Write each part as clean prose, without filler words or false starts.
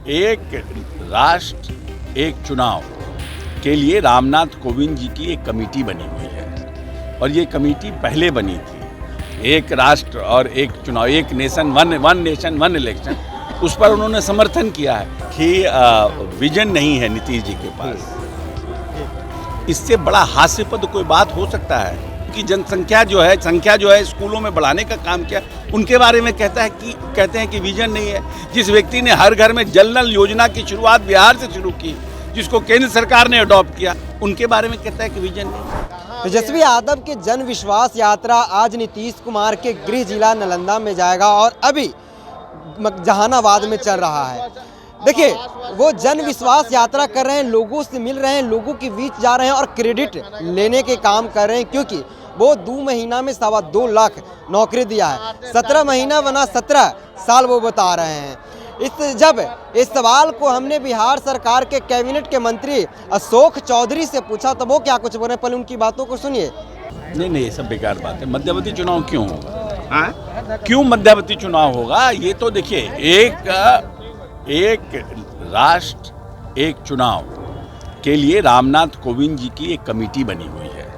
एक राष्ट्र एक चुनाव के लिए रामनाथ कोविंद जी की एक कमेटी बनी हुई है और ये कमेटी पहले बनी थी। एक राष्ट्र और एक चुनाव, एक nation one nation one election, उस पर उन्होंने समर्थन किया है कि विजन नहीं है नीतीश जी के पास। इससे बड़ा हास्यास्पद कोई बात हो सकता है कि संख्या जो है स्कूलों में बढ़ाने का काम किया, उनके बारे में कहते हैं कि विजन नहीं है। जिस व्यक्ति ने हर घर में जल नल योजना की शुरुआत बिहार से शुरू की, जिसको केंद्र सरकार ने अडॉप्ट किया, उनके बारे में कहता है कि विजन नहीं। तेजस्वी यादव की जन विश्वास यात्रा आज नीतीश कुमार के गृह जिला नालंदा में जाएगा और अभी जहानाबाद में चल रहा है। देखिए, वो जन विश्वास यात्रा कर रहे हैं, लोगों से मिल रहे हैं, लोगों के बीच जा रहे हैं और क्रेडिट लेने के काम कर रहे हैं, क्योंकि वो 2 महीना में 2.25 लाख नौकरी दिया है। 17 महीना बना 17 साल वो बता रहे हैं। जब इस सवाल को हमने बिहार सरकार के कैबिनेट के मंत्री अशोक चौधरी से पूछा तो वो क्या कुछ बोले, पहले उनकी बातों को सुनिए। नहीं, ये सब बेकार बात है। मध्यावधि चुनाव क्यों होगा? क्यों मध्यावधि चुनाव होगा? ये तो देखिए, एक राष्ट्र एक चुनाव के लिए रामनाथ कोविंद जी की एक कमेटी बनी हुई है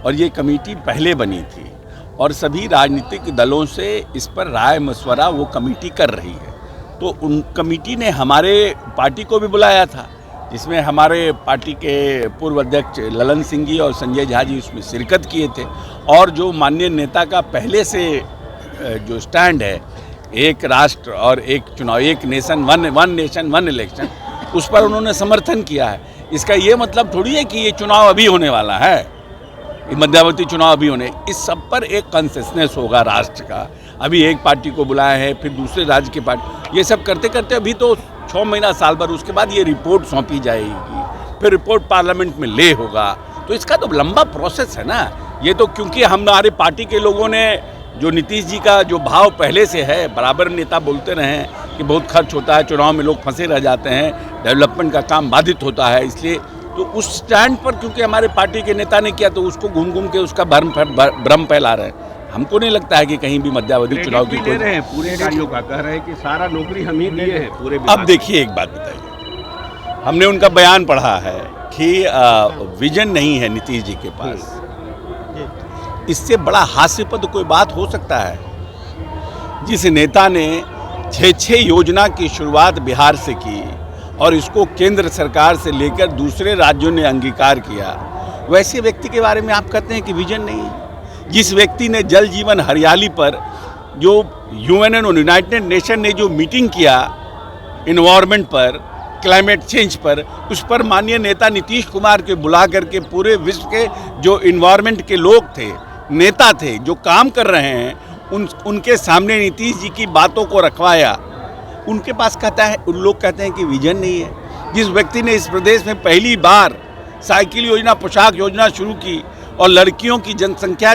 और ये कमेटी पहले बनी थी और सभी राजनीतिक दलों से इस पर राय मशवरा वो कमेटी कर रही है। तो उन कमेटी ने हमारे पार्टी को भी बुलाया था, जिसमें हमारे पार्टी के पूर्व अध्यक्ष ललन सिंह जी और संजय झा जी उसमें शिरकत किए थे और जो माननीय नेता का पहले से जो स्टैंड है, एक राष्ट्र और एक चुनाव, एक नेशन वन इलेक्शन, उस पर उन्होंने समर्थन किया है। इसका ये मतलब थोड़ी है कि ये चुनाव अभी होने वाला है, मध्यावधि चुनाव अभी होने। इस सब पर एक कंसेंसस होगा राष्ट्र का। अभी एक पार्टी को बुलाया है, फिर दूसरे राज्य की पार्टी, ये सब करते करते अभी तो 6 महीना साल भर, उसके बाद ये रिपोर्ट सौंपी जाएगी, फिर रिपोर्ट पार्लियामेंट में ले होगा। तो इसका तो लंबा प्रोसेस है ना। ये तो क्योंकि हमारे पार्टी के लोगों ने जो नीतीश जी का जो भाव पहले से है, बराबर नेता बोलते रहे हैं कि बहुत खर्च होता है, चुनाव में लोग फंसे रह जाते हैं, डेवलपमेंट का काम बाधित होता है, इसलिए तो उस स्टैंड पर क्योंकि हमारे पार्टी के नेता ने किया तो उसको घूम घूम के उसका भ्रम फैला रहे हैं। हमको नहीं लगता है कि कहीं भी मध्यावधि चुनाव की कोई पूरे कार्यों का कह रहे हैं कि सारा नौकरी हम ही दिए हैं पूरे। अब देखिए, एक बात बताइए, हमने उनका बयान पढ़ा है कि विजन नहीं है नीतीश जी के पास। इससे बड़ा हास्यास्पद कोई बात हो सकता है? जिस नेता ने 6 योजना की शुरुआत बिहार से की और इसको केंद्र सरकार से लेकर दूसरे राज्यों ने अंगीकार किया, वैसे व्यक्ति के बारे में आप कहते हैं कि विजन नहीं है। जिस व्यक्ति ने जल जीवन हरियाली पर जो यूएनओ यूनाइटेड नेशन ने जो मीटिंग किया इन्वायरमेंट पर, क्लाइमेट चेंज पर, उस पर माननीय नेता नीतीश कुमार के बुला करके पूरे विश्व के जो इन्वायरमेंट के लोग थे, नेता थे, जो काम कर रहे हैं, उनके सामने नीतीश जी की बातों को रखवाया। उनके पास उन लोग कहते हैं कि विजन नहीं है। जिस व्यक्ति ने इस प्रदेश में पहली बार साइकिल योजना, पोशाक योजना शुरू की और लड़कियों की संख्या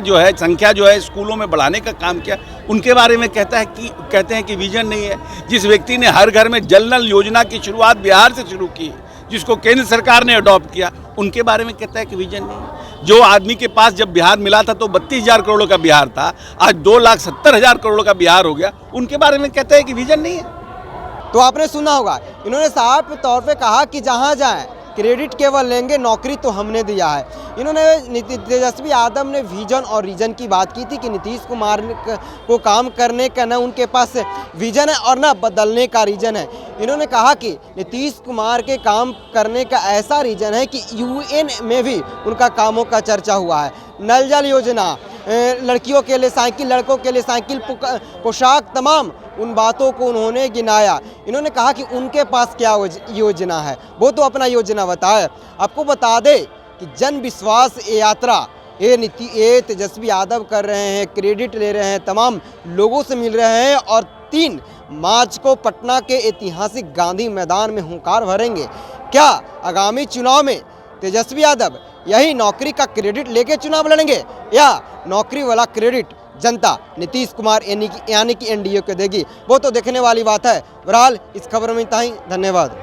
जो है स्कूलों में बढ़ाने का काम किया, उनके बारे में कहते हैं कि विजन नहीं है। जिस व्यक्ति ने हर घर में जल नल योजना की शुरुआत बिहार से शुरू की, जिसको केंद्र सरकार ने अडॉप्ट किया, उनके बारे में कहता है कि विजन नहीं है। जो आदमी के पास जब बिहार मिला था तो 32,000 करोड़ का बिहार था, आज 2,70,000 करोड़ का बिहार हो गया, उनके बारे में कहता है कि विजन नहीं है। तो आपने सुना होगा, इन्होंने साफ तौर पे कहा कि जहां जाएं क्रेडिट केवल लेंगे, नौकरी तो हमने दिया है। इन्होंने तेजस्वी यादव ने विजन और रीजन की बात की थी कि नीतीश कुमार को काम करने का न उनके पास विजन है और न बदलने का रीजन है। इन्होंने कहा कि नीतीश कुमार के काम करने का ऐसा रीजन है कि यूएन में भी उनका कामों का चर्चा हुआ है। नल जल योजना, लड़कियों के लिए साइकिल, लड़कों के लिए साइकिल, पोशाक, तमाम उन बातों को उन्होंने गिनाया। इन्होंने कहा कि उनके पास क्या योजना है, वो तो अपना योजना बताए। आपको बता दे कि जन विश्वास यात्रा ये तेजस्वी यादव कर रहे हैं, क्रेडिट ले रहे हैं, तमाम लोगों से मिल रहे हैं और 3 मार्च को पटना के ऐतिहासिक गांधी मैदान में हुंकार भरेंगे। क्या आगामी चुनाव में तेजस्वी यादव यही नौकरी का क्रेडिट लेके चुनाव लड़ेंगे या नौकरी वाला क्रेडिट जनता नीतीश कुमार यानी कि एनडीए को देगी? वो तो देखने वाली बात है। बहरहाल इस खबर में इतना ही। धन्यवाद।